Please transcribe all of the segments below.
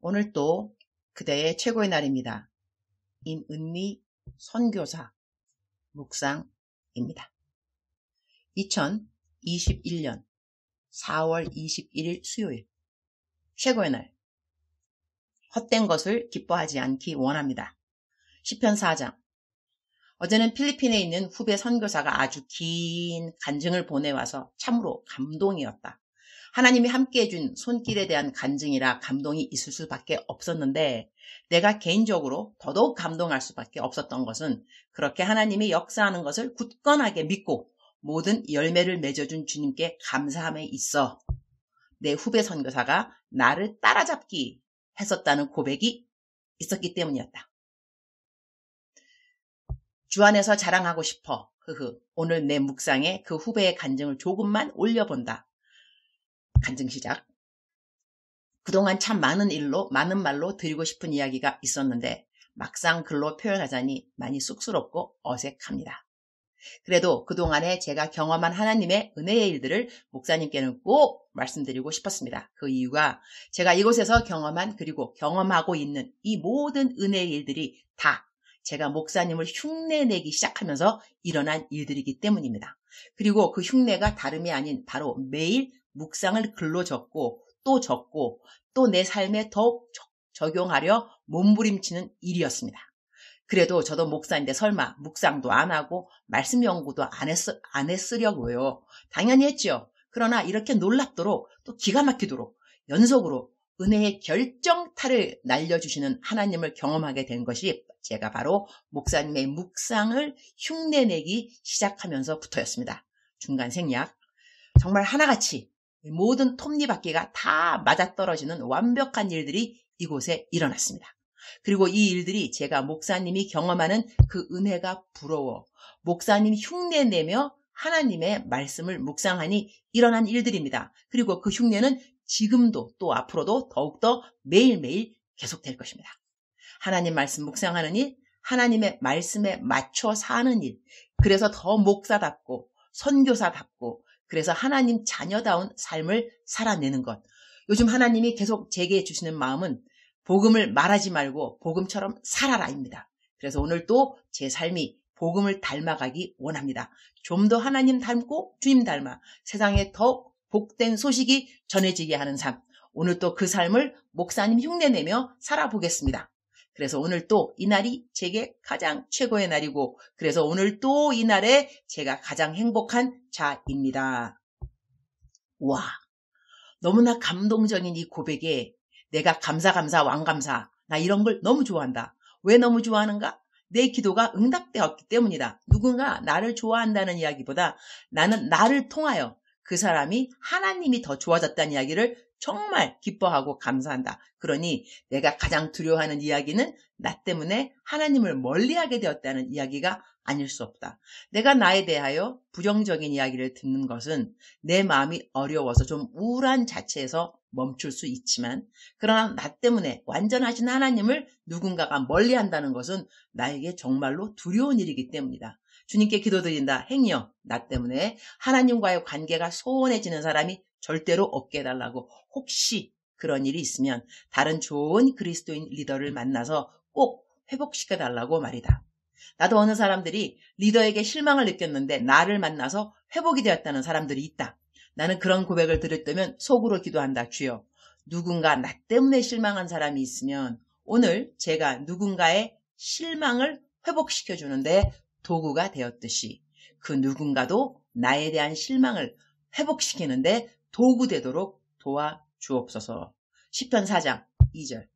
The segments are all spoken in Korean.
오늘 또 그대의 최고의 날입니다. 임은미 선교사 묵상입니다. 2021년 4월 21일 수요일 최고의 날. 헛된 것을 기뻐하지 않기 원합니다. 시편 4장. 어제는 필리핀에 있는 후배 선교사가 아주 긴 간증을 보내와서 참으로 감동이었다. 하나님이 함께 해준 손길에 대한 간증이라 감동이 있을 수밖에 없었는데 내가 개인적으로 더더욱 감동할 수밖에 없었던 것은 그렇게 하나님이 역사하는 것을 굳건하게 믿고 모든 열매를 맺어준 주님께 감사함에 있어 내 후배 선교사가 나를 따라잡기 했었다는 고백이 있었기 때문이었다. 주 안에서 자랑하고 싶어. 오늘 내 묵상에 그 후배의 간증을 조금만 올려본다. 간증 시작. 그동안 참 많은 말로 드리고 싶은 이야기가 있었는데 막상 글로 표현하자니 많이 쑥스럽고 어색합니다. 그래도 그동안에 제가 경험한 하나님의 은혜의 일들을 목사님께는 꼭 말씀드리고 싶었습니다. 그 이유가 제가 이곳에서 경험한 그리고 경험하고 있는 이 모든 은혜의 일들이 다 제가 목사님을 흉내내기 시작하면서 일어난 일들이기 때문입니다. 그리고 그 흉내가 다름이 아닌 바로 매일 묵상을 글로 적고 또 내 삶에 더욱 적용하려 몸부림치는 일이었습니다. 그래도 저도 목사인데 설마 묵상도 안 하고 말씀 연구도 안 했으려고요. 당연히 했죠. 그러나 이렇게 놀랍도록 또 기가 막히도록 연속으로 은혜의 결정타를 날려주시는 하나님을 경험하게 된 것이 제가 바로 목사님의 묵상을 흉내내기 시작하면서부터였습니다. 중간 생략. 정말 하나같이 모든 톱니바퀴가 다 맞아떨어지는 완벽한 일들이 이곳에 일어났습니다. 그리고 이 일들이 제가 목사님이 경험하는 그 은혜가 부러워 목사님이 흉내내며 하나님의 말씀을 묵상하니 일어난 일들입니다. 그리고 그 흉내는 지금도 또 앞으로도 더욱더 매일매일 계속될 것입니다. 하나님 말씀 묵상하는 일, 하나님의 말씀에 맞춰 사는 일, 그래서 더 목사답고 선교사답고 그래서 하나님 자녀다운 삶을 살아내는 것. 요즘 하나님이 계속 제게 주시는 마음은 복음을 말하지 말고 복음처럼 살아라입니다. 그래서 오늘 또 제 삶이 복음을 닮아가기 원합니다. 좀 더 하나님 닮고 주님 닮아 세상에 더 복된 소식이 전해지게 하는 삶. 오늘 또 그 삶을 목사님 흉내내며 살아보겠습니다. 그래서 오늘 또 이 날이 제게 가장 최고의 날이고 그래서 오늘 또 이 날에 제가 가장 행복한 자입니다. 와, 너무나 감동적인 이 고백에 내가 감사 왕감사 나 이런 걸 너무 좋아한다. 왜 너무 좋아하는가? 내 기도가 응답되었기 때문이다. 누군가 나를 좋아한다는 이야기보다 나는 나를 통하여 그 사람이 하나님이 더 좋아졌다는 이야기를 정말 기뻐하고 감사한다. 그러니 내가 가장 두려워하는 이야기는 나 때문에 하나님을 멀리하게 되었다는 이야기가 아닐 수 없다. 내가 나에 대하여 부정적인 이야기를 듣는 것은 내 마음이 어려워서 좀 우울한 자체에서 멈출 수 있지만 그러나 나 때문에 완전하신 하나님을 누군가가 멀리한다는 것은 나에게 정말로 두려운 일이기 때문이다. 주님께 기도드린다. 행여 나 때문에 하나님과의 관계가 소원해지는 사람이 절대로 없게 해달라고 혹시 그런 일이 있으면 다른 좋은 그리스도인 리더를 만나서 꼭 회복시켜달라고 말이다. 나도 어느 사람들이 리더에게 실망을 느꼈는데 나를 만나서 회복이 되었다는 사람들이 있다. 나는 그런 고백을 들을 때면 속으로 기도한다. 주여, 누군가 나 때문에 실망한 사람이 있으면 오늘 제가 누군가의 실망을 회복시켜주는데 도구가 되었듯이 그 누군가도 나에 대한 실망을 회복시키는데 도구 되도록 도와주옵소서. 시편 4장 2절.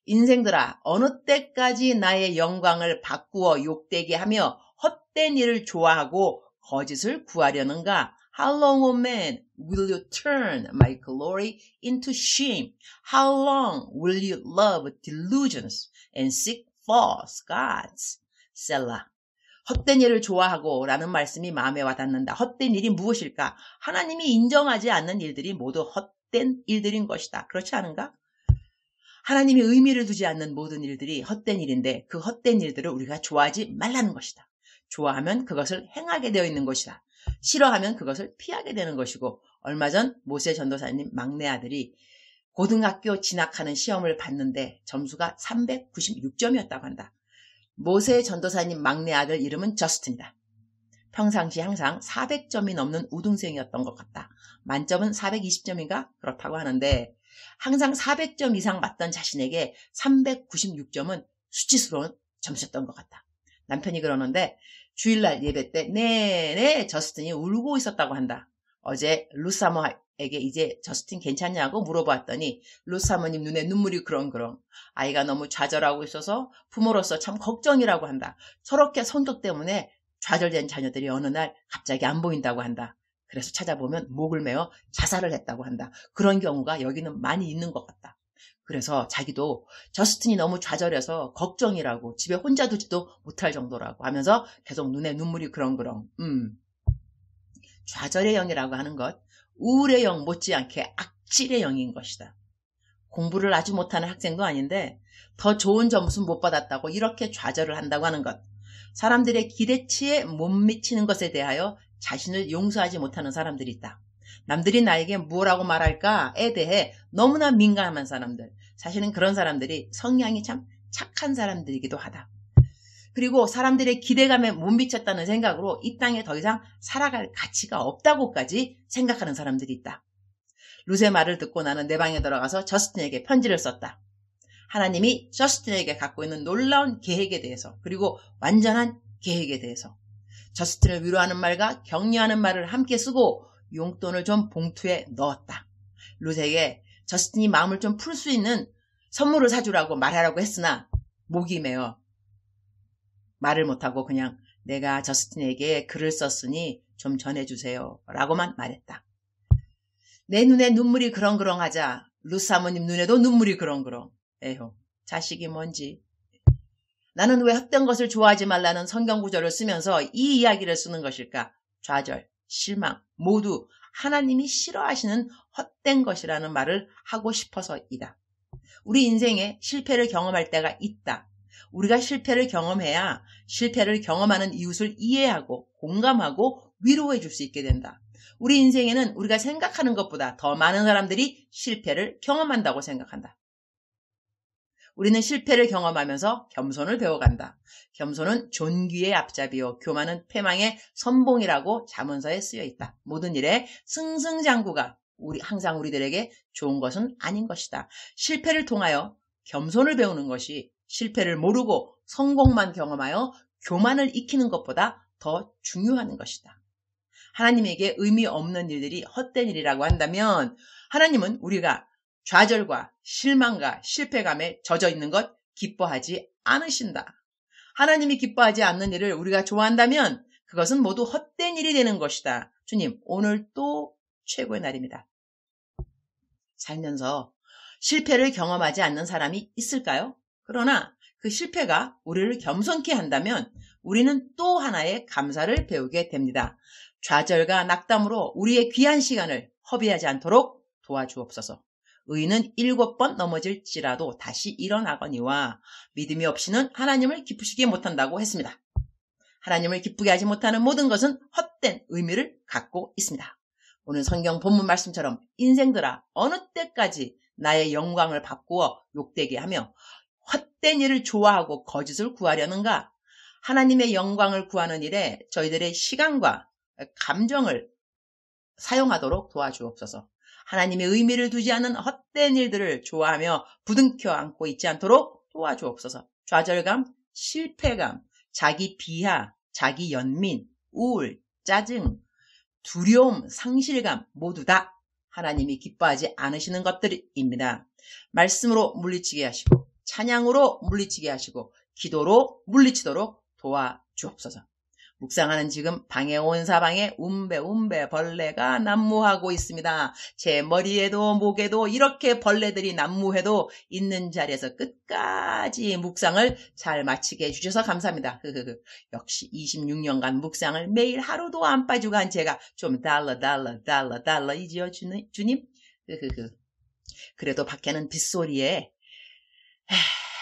인생들아, 어느 때까지 나의 영광을 바꾸어 욕되게 하며 헛된 일을 좋아하고 거짓을 구하려는가? How long, O man, will you turn my glory into shame? How long will you love delusions and seek false gods? 셀라. 헛된 일을 좋아하고 라는 말씀이 마음에 와닿는다. 헛된 일이 무엇일까? 하나님이 인정하지 않는 일들이 모두 헛된 일들인 것이다. 그렇지 않은가? 하나님이 의미를 두지 않는 모든 일들이 헛된 일인데 그 헛된 일들을 우리가 좋아하지 말라는 것이다. 좋아하면 그것을 행하게 되어 있는 것이다. 싫어하면 그것을 피하게 되는 것이고 얼마 전 모세 전도사님 막내 아들이 고등학교 진학하는 시험을 봤는데 점수가 396점이었다고 한다. 모세 전도사님 막내 아들 이름은 저스틴이다. 평상시 항상 400점이 넘는 우등생이었던 것 같다. 만점은 420점인가? 그렇다고 하는데 항상 400점 이상 맞던 자신에게 396점은 수치스러운 점수였던 것 같다. 남편이 그러는데 주일날 예배 때 내내 저스틴이 울고 있었다고 한다. 어제 루사모에게 이제 저스틴 괜찮냐고 물어봤더니 루사모님 눈에 눈물이 그렁그렁. 아이가 너무 좌절하고 있어서 부모로서 참 걱정이라고 한다. 저렇게 성격 때문에 좌절된 자녀들이 어느 날 갑자기 안 보인다고 한다. 그래서 찾아보면 목을 메어 자살을 했다고 한다. 그런 경우가 여기는 많이 있는 것 같다. 그래서 자기도 저스틴이 너무 좌절해서 걱정이라고 집에 혼자 두지도 못할 정도라고 하면서 계속 눈에 눈물이 그렁그렁. 좌절의 영이라고 하는 것, 우울의 영 못지않게 악질의 영인 것이다. 공부를 아주 못하는 학생도 아닌데 더 좋은 점수 못 받았다고 이렇게 좌절을 한다고 하는 것, 사람들의 기대치에 못 미치는 것에 대하여 자신을 용서하지 못하는 사람들이 있다. 남들이 나에게 뭐라고 말할까에 대해 너무나 민감한 사람들, 사실은 그런 사람들이 성향이 참 착한 사람들이기도 하다. 그리고 사람들의 기대감에 못 미쳤다는 생각으로 이 땅에 더 이상 살아갈 가치가 없다고까지 생각하는 사람들이 있다. 룻의 말을 듣고 나는 내 방에 들어가서 저스틴에게 편지를 썼다. 하나님이 저스틴에게 갖고 있는 놀라운 계획에 대해서, 그리고 완전한 계획에 대해서 저스틴을 위로하는 말과 격려하는 말을 함께 쓰고 용돈을 좀 봉투에 넣었다. 룻에게 저스틴이 마음을 좀 풀 수 있는 선물을 사주라고 말하라고 했으나 목이 메어 말을 못하고 그냥 내가 저스틴에게 글을 썼으니 좀 전해주세요 라고만 말했다. 내 눈에 눈물이 그렁그렁하자 룻 사모님 눈에도 눈물이 그렁그렁. 에휴, 자식이 뭔지. 나는 왜 헛된 것을 좋아하지 말라는 성경 구절을 쓰면서 이 이야기를 쓰는 것일까? 좌절, 실망 모두 하나님이 싫어하시는 헛된 것이라는 말을 하고 싶어서이다. 우리 인생에 실패를 경험할 때가 있다. 우리가 실패를 경험해야 실패를 경험하는 이웃을 이해하고 공감하고 위로해 줄 수 있게 된다. 우리 인생에는 우리가 생각하는 것보다 더 많은 사람들이 실패를 경험한다고 생각한다. 우리는 실패를 경험하면서 겸손을 배워간다. 겸손은 존귀의 앞잡이요 교만은 패망의 선봉이라고 잠언서에 쓰여 있다. 모든 일에 승승장구가 항상 우리들에게 좋은 것은 아닌 것이다. 실패를 통하여 겸손을 배우는 것이 실패를 모르고 성공만 경험하여 교만을 익히는 것보다 더 중요한 것이다. 하나님에게 의미 없는 일들이 헛된 일이라고 한다면 하나님은 우리가 좌절과 실망과 실패감에 젖어 있는 것 기뻐하지 않으신다. 하나님이 기뻐하지 않는 일을 우리가 좋아한다면 그것은 모두 헛된 일이 되는 것이다. 주님, 오늘 또 최고의 날입니다. 살면서 실패를 경험하지 않는 사람이 있을까요? 그러나 그 실패가 우리를 겸손케 한다면 우리는 또 하나의 감사를 배우게 됩니다. 좌절과 낙담으로 우리의 귀한 시간을 허비하지 않도록 도와주옵소서. 의인은 7번 넘어질지라도 다시 일어나거니와 믿음이 없이는 하나님을 기쁘시게 못한다고 했습니다. 하나님을 기쁘게 하지 못하는 모든 것은 헛된 의미를 갖고 있습니다. 오늘 성경 본문 말씀처럼 인생들아 어느 때까지 나의 영광을 바꾸어 욕되게 하며 헛된 일을 좋아하고 거짓을 구하려는가? 하나님의 영광을 구하는 일에 저희들의 시간과 감정을 사용하도록 도와주옵소서. 하나님의 의미를 두지 않는 헛된 일들을 좋아하며 부둥켜 안고 있지 않도록 도와주옵소서. 좌절감, 실패감, 자기 비하, 자기 연민, 우울, 짜증, 두려움, 상실감 모두 다 하나님이 기뻐하지 않으시는 것들입니다. 말씀으로 물리치게 하시고 찬양으로 물리치게 하시고 기도로 물리치도록 도와주옵소서. 묵상하는 지금 방에 온 사방에 움베 벌레가 난무하고 있습니다. 제 머리에도 목에도 이렇게 벌레들이 난무해도 있는 자리에서 끝까지 묵상을 잘 마치게 해주셔서 감사합니다. 역시 26년간 묵상을 매일 하루도 안 빠지고 한 제가 좀 달러이지요 주님? 그래도 밖에는 빗소리에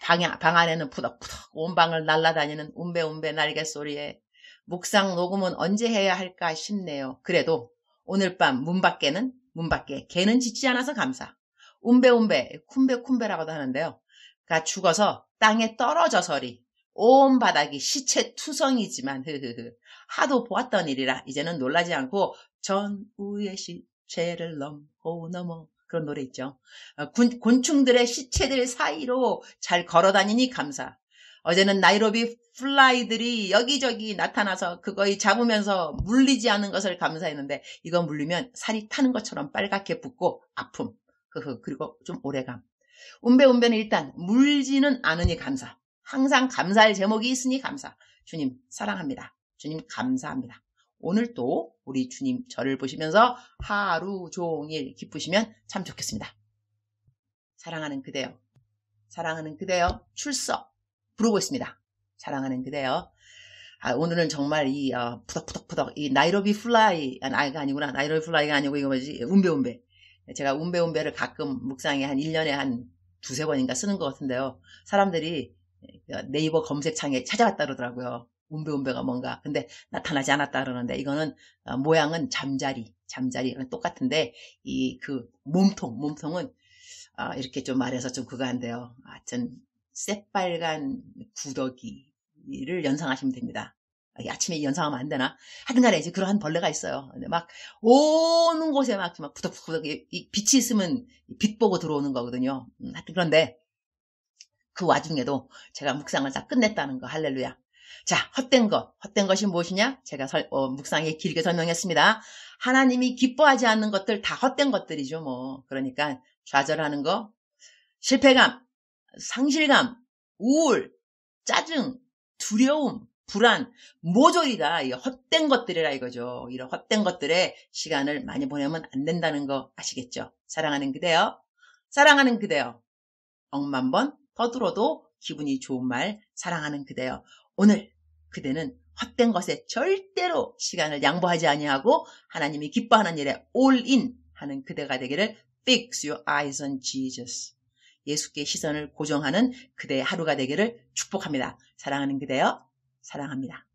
방 안에는 푸덕푸덕 온 방을 날아다니는 움베 날개 소리에 묵상 녹음은 언제 해야 할까 싶네요. 그래도 오늘 밤 문 밖에 개는 짖지 않아서 감사. 운베운베, 쿰베쿰베라고도 하는데요. 가 죽어서 땅에 떨어져서리 온 바닥이 시체 투성이지만 하도 보았던 일이라 이제는 놀라지 않고 전우의 시체를 넘어 그런 노래 있죠. 곤충들의 시체들 사이로 잘 걸어다니니 감사. 어제는 나이로비 플라이들이 여기저기 나타나서 그거이 잡으면서 물리지 않은 것을 감사했는데 이거 물리면 살이 타는 것처럼 빨갛게 붓고 아픔. 그리고 좀 오래감. 운베운베는 일단 물지는 않으니 감사. 항상 감사할 제목이 있으니 감사. 주님 사랑합니다. 주님 감사합니다. 오늘 또 우리 주님 저를 보시면서 하루 종일 기쁘시면 참 좋겠습니다. 사랑하는 그대여. 사랑하는 그대여 출석 부르고 있습니다. 사랑하는 그대여. 오늘은 정말 이 푸덕푸덕푸덕 이 나이로비 플라이 아니구나. 나이로비 플라이가 아니고 이거 뭐지? 운베운베. 제가 운베운베를 가끔 묵상에 한 1년에 한 두세 번인가 쓰는 것 같은데요. 사람들이 네이버 검색창에 찾아갔다 그러더라고요. 운베운베가 뭔가. 근데 나타나지 않았다 그러는데 이거는 모양은 잠자리 똑같은데 몸통은 이렇게 좀 말해서 좀 그거 한데요. 하여튼 새빨간 구더기를 연상하시면 됩니다. 아침에 연상하면 안 되나? 하여튼 간에 이제 그러한 벌레가 있어요. 근데 막 오는 곳에 막 부덕부덕 빛이 있으면 빛 보고 들어오는 거거든요. 하여튼 그런데 그 와중에도 제가 묵상을 다 끝냈다는 거. 할렐루야. 자, 헛된 것이 무엇이냐? 제가 묵상에 길게 설명했습니다. 하나님이 기뻐하지 않는 것들 다 헛된 것들이죠, 뭐. 그러니까 좌절하는 거, 실패감, 상실감, 우울, 짜증, 두려움, 불안, 모조리다. 이 헛된 것들이라 이거죠. 이런 헛된 것들에 시간을 많이 보내면 안 된다는 거 아시겠죠? 사랑하는 그대여, 사랑하는 그대여. 억만 번 더 들어도 기분이 좋은 말, 사랑하는 그대여. 오늘 그대는 헛된 것에 절대로 시간을 양보하지 아니하고 하나님이 기뻐하는 일에 올인 하는 그대가 되기를. Fix your eyes on Jesus. 예수께 시선을 고정하는 그대의 하루가 되기를 축복합니다. 사랑하는 그대여, 사랑합니다.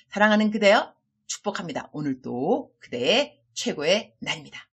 사랑하는 그대여, 축복합니다. 오늘도 그대의 최고의 날입니다.